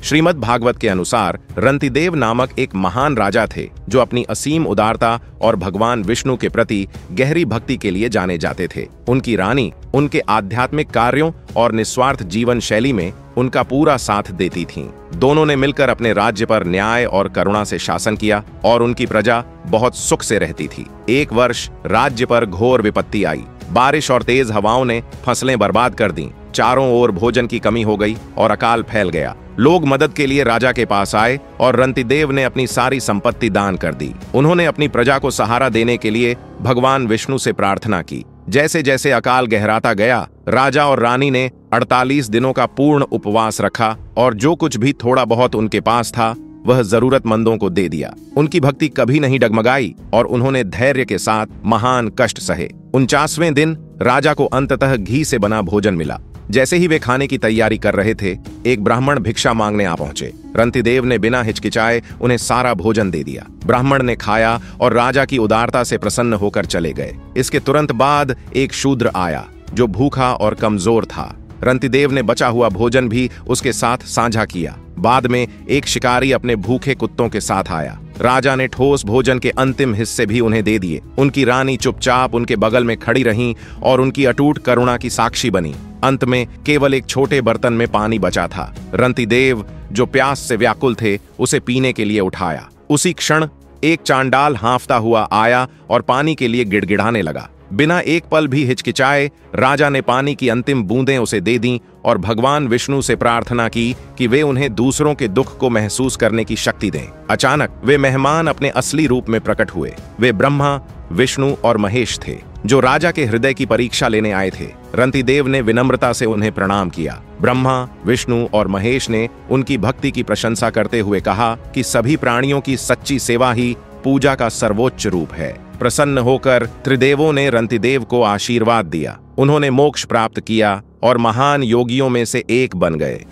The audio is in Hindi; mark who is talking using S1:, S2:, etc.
S1: श्रीमद् भागवत के अनुसार रंतिदेव नामक एक महान राजा थे जो अपनी असीम उदारता और भगवान विष्णु के प्रति गहरी भक्ति के लिए जाने जाते थे। उनकी रानी उनके आध्यात्मिक कार्यों और निस्वार्थ जीवन शैली में उनका पूरा साथ देती थीं। दोनों ने मिलकर अपने राज्य पर न्याय और करुणा से शासन किया और उनकी प्रजा बहुत सुख से रहती थी। एक वर्ष राज्य पर घोर विपत्ति आई। बारिश और तेज हवाओं ने फसलें बर्बाद कर दी। चारों ओर भोजन की कमी हो गई और अकाल फैल गया। लोग मदद के लिए राजा के पास आए और रंतिदेव ने अपनी सारी संपत्ति दान कर दी। उन्होंने अपनी प्रजा को सहारा देने के लिए भगवान विष्णु से प्रार्थना की। जैसे जैसे अकाल गहराता गया, राजा और रानी ने 48 दिनों का पूर्ण उपवास रखा और जो कुछ भी थोड़ा बहुत उनके पास था वह जरूरतमंदों को दे दिया। उनकी भक्ति कभी नहीं डगमगाई और उन्होंने धैर्य के साथ महान कष्ट सहे। 49वें दिन राजा को अंततः घी से बना भोजन मिला। जैसे ही वे खाने की तैयारी कर रहे थे, एक ब्राह्मण भिक्षा मांगने आ पहुंचे। रंतिदेव ने बिना हिचकिचाए उन्हें सारा भोजन दे दिया। ब्राह्मण ने खाया और राजा की उदारता से प्रसन्न होकर चले गए। इसके तुरंत बाद एक शूद्र आया जो भूखा और कमजोर था। रंतिदेव ने बचा हुआ भोजन भी उसके साथ साझा किया। बाद में एक शिकारी अपने भूखे कुत्तों के साथ आया। राजा ने ठोस भोजन के अंतिम हिस्से भी उन्हें दे दिए। उनकी रानी चुपचाप उनके बगल में खड़ी रहीं और उनकी अटूट करुणा की साक्षी बनी। अंत में केवल एक छोटे बर्तन में पानी बचा था। रंतिदेव, जो प्यास से व्याकुल थे, उसे पीने के लिए उठाया। उसी क्षण एक चांडाल हाँफता हुआ आया और पानी के लिए गिड़गिड़ाने लगा। बिना एक पल भी हिचकिचाए राजा ने पानी की अंतिम बूंदें उसे दे दीं और भगवान विष्णु से प्रार्थना की कि वे उन्हें दूसरों के दुख को महसूस करने की शक्ति दें। अचानक वे मेहमान अपने असली रूप में प्रकट हुए। वे ब्रह्मा, विष्णु और महेश थे जो राजा के हृदय की परीक्षा लेने आए थे। रंतिदेव ने विनम्रता से उन्हें प्रणाम किया। ब्रह्मा, विष्णु और महेश ने उनकी भक्ति की प्रशंसा करते हुए कहा कि सभी प्राणियों की सच्ची सेवा ही पूजा का सर्वोच्च रूप है। प्रसन्न होकर त्रिदेवों ने रंतिदेव को आशीर्वाद दिया। उन्होंने मोक्ष प्राप्त किया और महान योगियों में से एक बन गए।